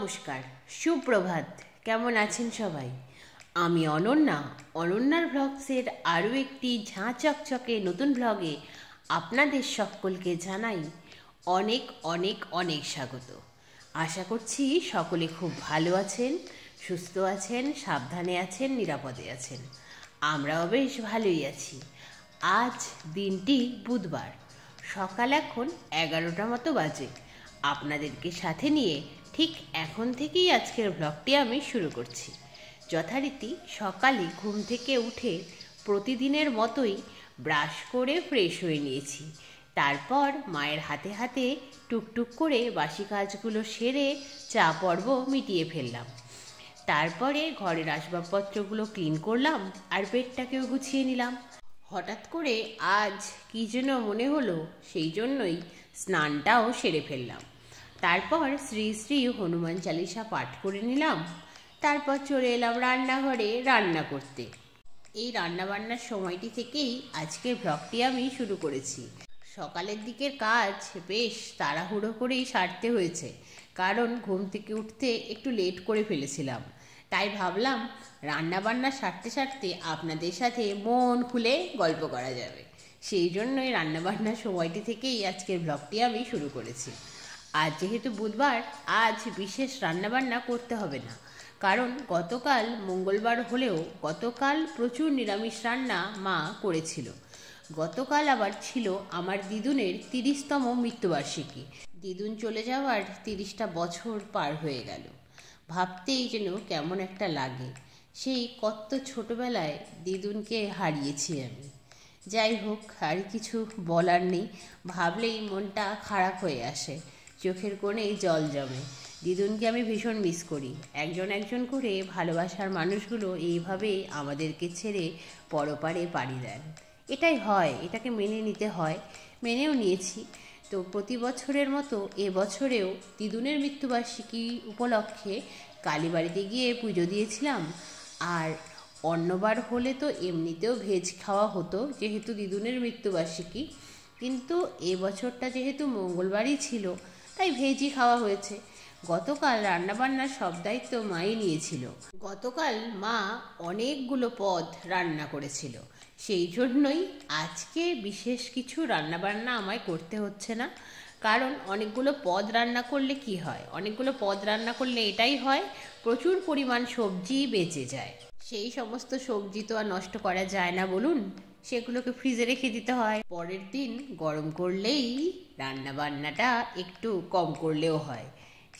নমস্কার, সুপ্রভাত। কেমন আছেন সবাই? আমি অনন্যা, অনন্যার ব্লগসের আরও একটি ঝাঁ চকচকে নতুন ব্লগে আপনাদের সকলকে জানাই অনেক অনেক অনেক স্বাগত। আশা করছি সকলে খুব ভালো আছেন, সুস্থ আছেন, সাবধানে আছেন, নিরাপদে আছেন। আমরাও বেশ ভালোই আছি। আজ দিনটি বুধবার, সকাল এখন 11টা মতো বাজে। আপনাদেরকে সাথে নিয়ে ঠিক এখন থেকেই আজকের ব্লগটি আমি শুরু করছি। যথারীতি সকালে ঘুম থেকে উঠে প্রতিদিনের মতোই ব্রাশ করে ফ্রেশ হয়ে নিয়েছি। তারপর মায়ের হাতে হাতে টুকটুক করে বাসি কাজগুলো সেরে চা পর্ব মিটিয়ে ফেললাম। তারপরে ঘরের আসবাবপত্রগুলো ক্লিন করলাম আর বেডটাকেও গুছিয়ে নিলাম। হঠাৎ করে আজ কী যেন মনে হলো, সেই জন্যই স্নানটাও সেরে ফেললাম। তারপর শ্রী শ্রী হনুমান চালিসা পাঠ করে নিলাম। তারপর চলে এলাম রান্নাঘরে রান্না করতে। এই রান্নাবান্নার সময়টি থেকেই আজকের ব্লগটি আমি শুরু করেছি। সকালের দিকের কাজ বেশ তাড়াহুড়ো করেই সারতে হয়েছে, কারণ ঘুম থেকে উঠতে একটু লেট করে ফেলেছিলাম। তাই ভাবলাম রান্নাবান্না সারতে সারতে আপনাদের সাথে মন খুলে গল্প করা যাবে। সেই জন্যই রান্নাবান্নার সময়টি থেকেই আজকের ব্লগটি আমি শুরু করেছি। আজ যেহেতু বুধবার, আজ বিশেষ রান্নাবান্না করতে হবে না, কারণ গতকাল মঙ্গলবার হলেও গতকাল প্রচুর নিরামিষ রান্না মা করেছিল। গতকাল আবার ছিল আমার দিদুনের 30তম মৃত্যুবার্ষিকী। দিদুন চলে যাওয়ার 30টা বছর পার হয়ে গেল। ভাবতেই যেন কেমন একটা লাগে, সেই কত ছোটবেলায় দিদুনকে হারিয়েছি আমি। যাই হোক, আর কিছু বলার নেই, ভাবলেই মনটা খারাপ হয়ে আসে, চোখের কোণেই জল জমে। দিদুনকে আমি ভীষণ মিস করি। একজন একজন করে ভালোবাসার মানুষগুলো এইভাবেই আমাদেরকে ছেড়ে পরপারে পাড়ি দেন। এটাই হয়, এটাকে মেনে নিতে হয়, মেনেও নিয়েছি। তো প্রতি বছরের মতো এবছরেও দিদুনের মৃত্যুবার্ষিকী উপলক্ষে কালীবাড়িতে গিয়ে পুজো দিয়েছিলাম। আর অন্যবার হলে তো এমনিতেও ভেজ খাওয়া হতো, যেহেতু দিদুনের মৃত্যুবার্ষিকী। কিন্তু এবছরটা যেহেতু মঙ্গলবারই ছিল, তাই ভেজই খাওয়া হয়েছে। গতকাল রান্নাবান্নার সব দায়িত্ব মাই নিয়েছিল। গতকাল মা অনেকগুলো পদ রান্না করেছিল, সেই জন্যই আজকে বিশেষ কিছু রান্নাবান্না আমায় করতে হচ্ছে না। কারণ অনেকগুলো পদ রান্না করলে কি হয়, অনেকগুলো পদ রান্না করলে এটাই হয়, প্রচুর পরিমাণ সবজি বেঁচে যায়। সেই সমস্ত সবজি তো আর নষ্ট করা যায় না বলুন, সেগুলোকে ফ্রিজে রেখে দিতে হয়। পরের দিন গরম করলেই রান্নাবান্নাটা একটু কম করলেও হয়।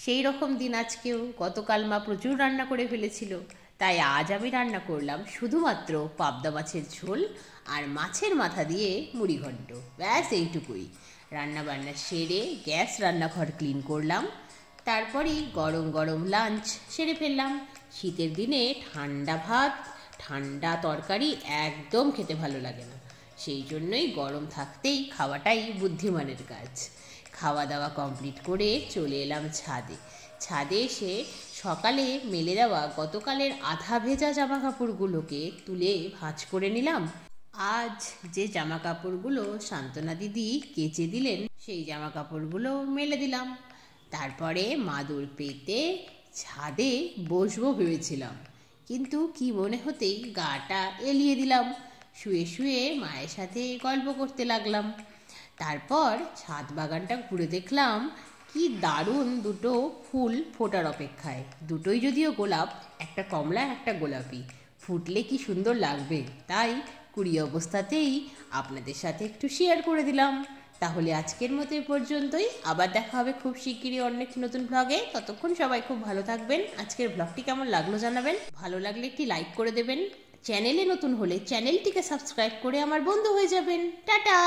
সেই রকম দিন আজকেও। গতকাল মা প্রচুর রান্না করে ফেলেছিল, তাই আজ আমি রান্না করলাম শুধুমাত্র পাবদা মাছের ঝোল আর মাছের মাথা দিয়ে মুড়িঘণ্ট। ব্যাস এইটুকুই। রান্নাবান্না সেরে গ্যাস রান্নাঘর ক্লিন করলাম। তারপরেই গরম গরম লাঞ্চ সেরে ফেললাম। শীতের দিনে ঠান্ডা ভাত, ঠান্ডা তরকারি একদম খেতে ভালো লাগে না, সেই জন্যই গরম থাকতেই খাওয়াটাই বুদ্ধিমানের কাজ। খাওয়া দাওয়া কমপ্লিট করে চলে এলাম ছাদে। ছাদে এসে সকালে মেলে দেওয়া গতকালের আধা ভেজা জামা কাপড়গুলোকে তুলে ভাঁজ করে নিলাম। আজ যে জামা কাপড়গুলো সান্ত্বনা দিদি কেচে দিলেন, সেই জামা কাপড়গুলো মেলে দিলাম। তারপরে মাদুর পেতে ছাদে বসবো ভেবেছিলাম, কিন্তু কি মনে হতেই গাটা এলিয়ে দিলাম। শুয়ে শুয়ে মায়ের সাথে গল্প করতে লাগলাম। তারপর ছাদ বাগানটা ঘুরে দেখলাম কি দারুণ দুটো ফুল ফোটার অপেক্ষায়। দুটোই যদিও গোলাপ, একটা কমলা একটা গোলাপি, ফুটলে কি সুন্দর লাগবে, তাই কুড়ি অবস্থাতেই আপনাদের সাথে একটু শেয়ার করে দিলাম। তাহলে আজকের মতো এ পর্যন্তই। আবার দেখা হবে খুব শিগগিরই অন্য একটি নতুন ব্লগে। ততক্ষণ সবাই খুব ভালো থাকবেন। আজকের ব্লগটি কেমন লাগলো জানাবেন, ভালো লাগলে একটি লাইক করে দেবেন। চ্যানেলে নতুন হলে চ্যানেলটিকে সাবস্ক্রাইব করে আমার বন্ধু হয়ে যাবেন। টাটা।